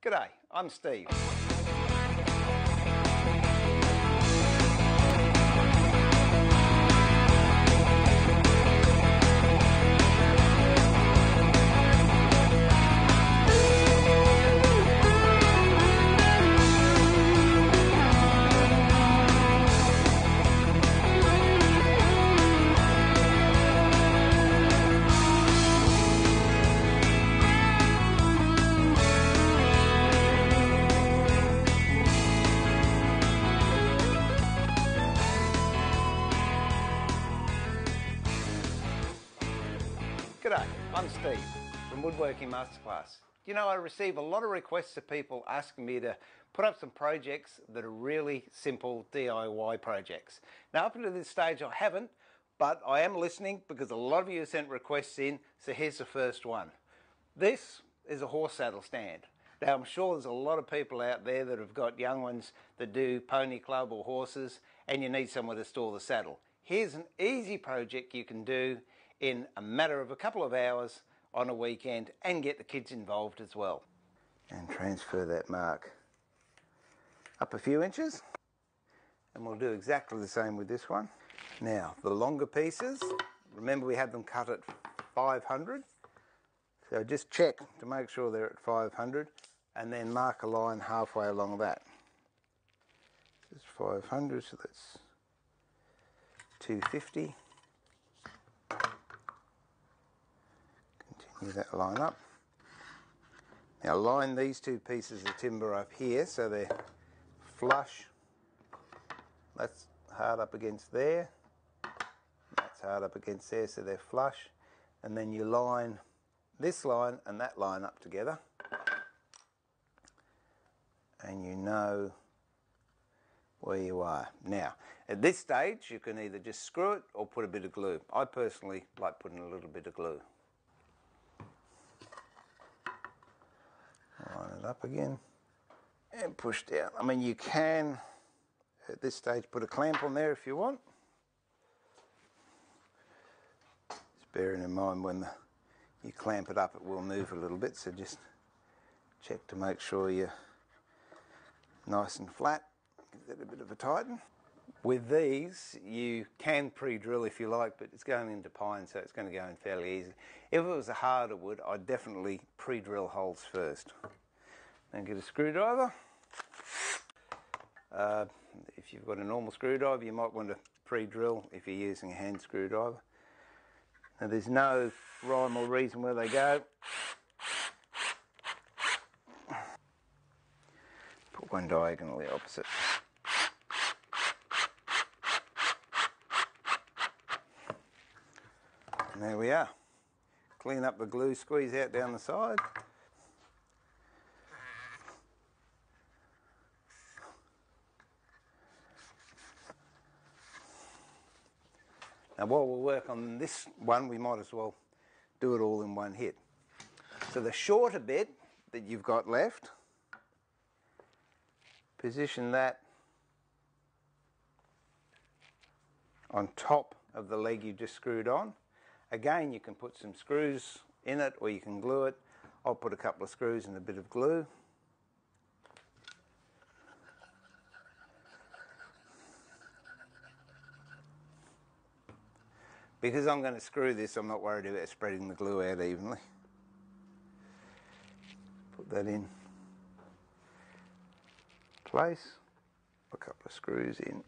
G'day, I'm Steve. G'day, I'm Steve from Woodworking Masterclass. You know, I receive a lot of requests of people asking me to put up some projects that are really simple DIY projects. Now, up until this stage I haven't, but I am listening because a lot of you have sent requests in, so here's the first one. This is a horse saddle stand. Now, I'm sure there's a lot of people out there that have got young ones that do pony club or horses, and you need somewhere to store the saddle. Here's an easy project you can do in a matter of a couple of hours on a weekend and get the kids involved as well. And transfer that mark up a few inches, and we'll do exactly the same with this one. Now, the longer pieces, remember we had them cut at 500, so just check to make sure they're at 500 and then mark a line halfway along that. This is 500, so that's 250. Continue that line up. Now line these two pieces of timber up here so they're flush. That's hard up against there. That's hard up against there, so they're flush. And then you line this line and that line up together. And you know where you are. Now, at this stage, you can either just screw it or put a bit of glue. I personally like putting a little bit of glue. Line it up again and push down. I mean, you can, at this stage, put a clamp on there if you want. Just bearing in mind when you clamp it up, it will move a little bit, so just check to make sure you're nice and flat. Give that a bit of a tighten. With these, you can pre-drill if you like, but it's going into pine, so it's going to go in fairly easy. If it was a harder wood, I'd definitely pre-drill holes first. Then get a screwdriver. If you've got a normal screwdriver, you might want to pre-drill if you're using a hand screwdriver. Now, there's no rhyme or reason where they go. Put one diagonally opposite. And there we are. Clean up the glue, squeeze out down the side. Now while we work on this one, we might as well do it all in one hit. So the shorter bit that you've got left, position that on top of the leg you just screwed on. Again, you can put some screws in it or you can glue it. I'll put a couple of screws and a bit of glue. Because I'm going to screw this, I'm not worried about spreading the glue out evenly. Put that in place. A couple of screws in.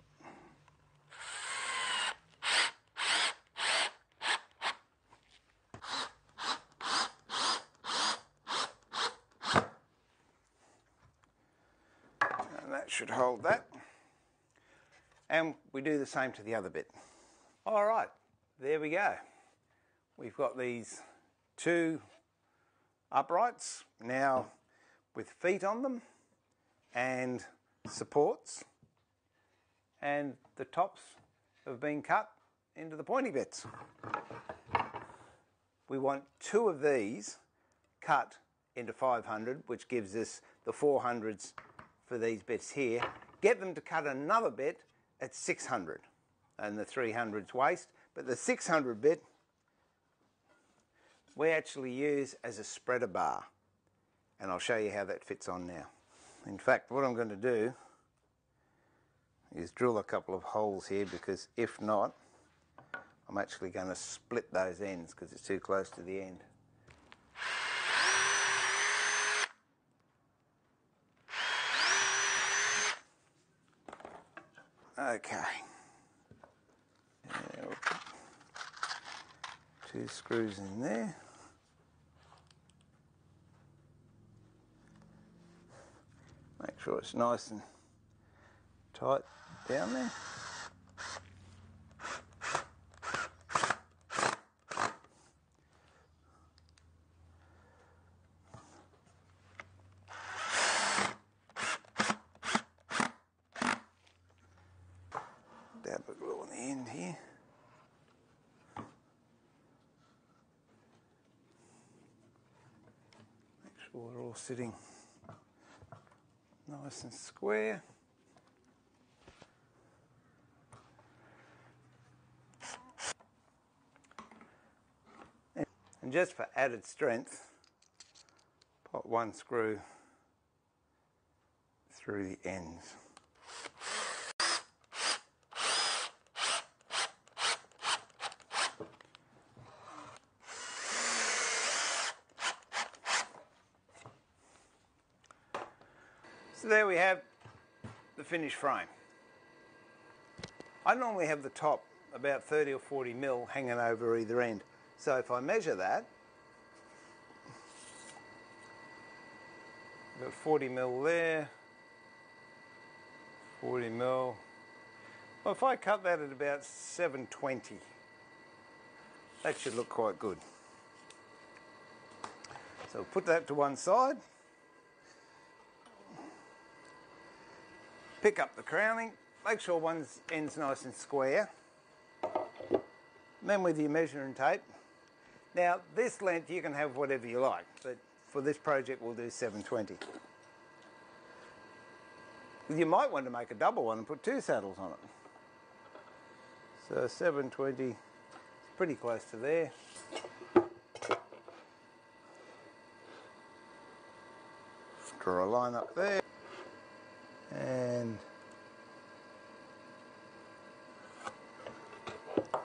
And that should hold that. And we do the same to the other bit. All right. There we go. We've got these two uprights now with feet on them and supports, and the tops have been cut into the pointy bits. We want two of these cut into 500, which gives us the 400s for these bits here. Get them to cut another bit at 600 and the 300s waste. But the 600 bit we actually use as a spreader bar. and I'll show you how that fits on now. In fact, what I'm going to do is drill a couple of holes here, because if not, I'm actually going to split those ends because it's too close to the end. Okay. Now we'll put 2 screws in there. Make sure it's nice and tight down there. Dab a glue on the end here. Make sure they're all sitting nice and square. And just for added strength, pop 1 screw through the ends. So there we have the finished frame. I normally have the top about 30 or 40 mil hanging over either end. So if I measure that, I've got 40 mil there, 40 mil. Well, if I cut that at about 720, that should look quite good. So we'll put that to one side. Pick up the crowning, make sure one end's nice and square. Then with your measuring tape. Now this length you can have whatever you like, but for this project we'll do 720. You might want to make a double one and put 2 saddles on it. So 720 is pretty close to there. Draw a line up there. And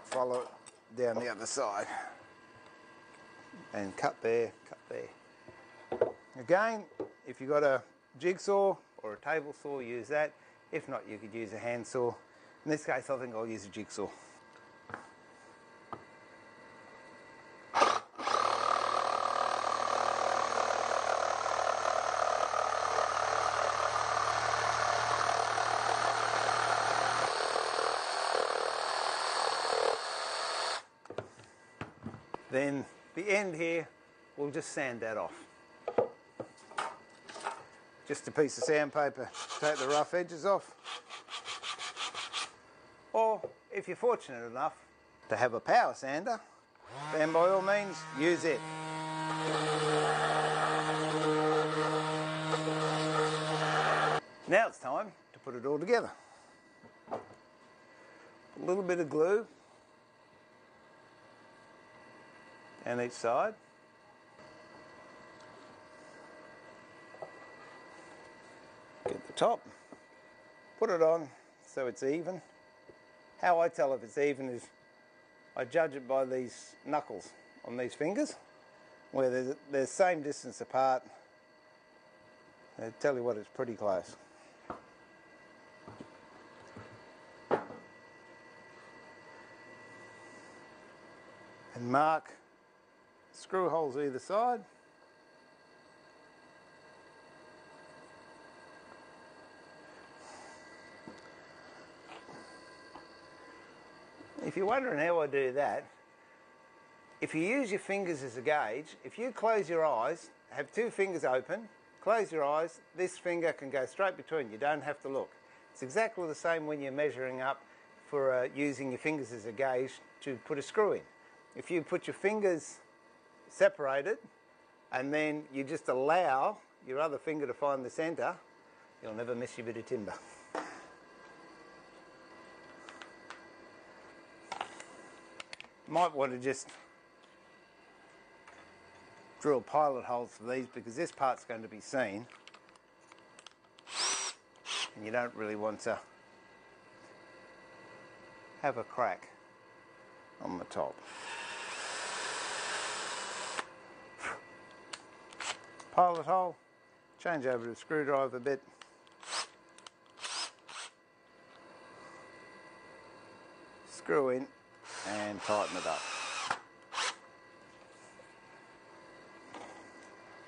follow it down the other side and cut there, cut there. Again, if you've got a jigsaw or a table saw, use that. If not, you could use a handsaw. In this case, I think I'll use a jigsaw. Then the end here, we'll just sand that off. Just a piece of sandpaper, take the rough edges off. Or if you're fortunate enough to have a power sander, then by all means use it. Now it's time to put it all together. A little bit of glue down each side. Get the top, put it on so it's even. How I tell if it's even is I judge it by these knuckles on these fingers, where they're the same distance apart. I tell you what, it's pretty close. And mark screw holes either side. If you're wondering how I do that, if you use your fingers as a gauge, if you close your eyes, have 2 fingers open, close your eyes, this finger can go straight between, you don't have to look. It's exactly the same when you're measuring up for using your fingers as a gauge to put a screw in. If you put your fingers separated and then you just allow your other finger to find the centre, you'll never miss your bit of timber. Might want to just drill pilot holes for these because this part's going to be seen and you don't really want to have a crack on the top. Pilot hole, change over to the screwdriver a bit. Screw in and tighten it up.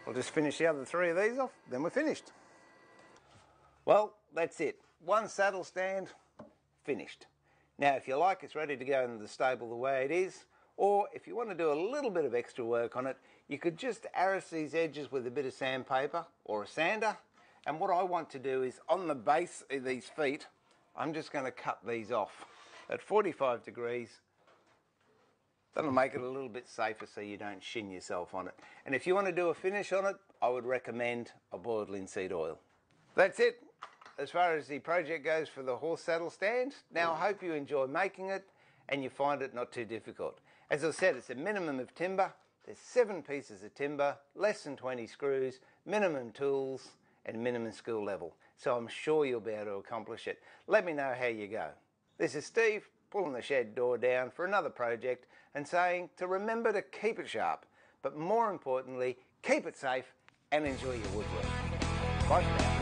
We'll just finish the other 3 of these off, then we're finished. Well, that's it. One saddle stand, finished. Now, if you like, it's ready to go into the stable the way it is, or if you want to do a little bit of extra work on it, you could just arras these edges with a bit of sandpaper or a sander. And what I want to do is on the base of these feet, I'm just going to cut these off at 45 degrees. That'll make it a little bit safer so you don't shin yourself on it. And if you want to do a finish on it, I would recommend a boiled linseed oil. That's it as far as the project goes for the horse saddle stand. Now, I hope you enjoy making it and you find it not too difficult. As I said, it's a minimum of timber. There's 7 pieces of timber, less than 20 screws, minimum tools and minimum skill level. So I'm sure you'll be able to accomplish it. Let me know how you go. This is Steve, pulling the shed door down for another project and saying to remember to keep it sharp, but more importantly, keep it safe and enjoy your woodwork. Bye for now.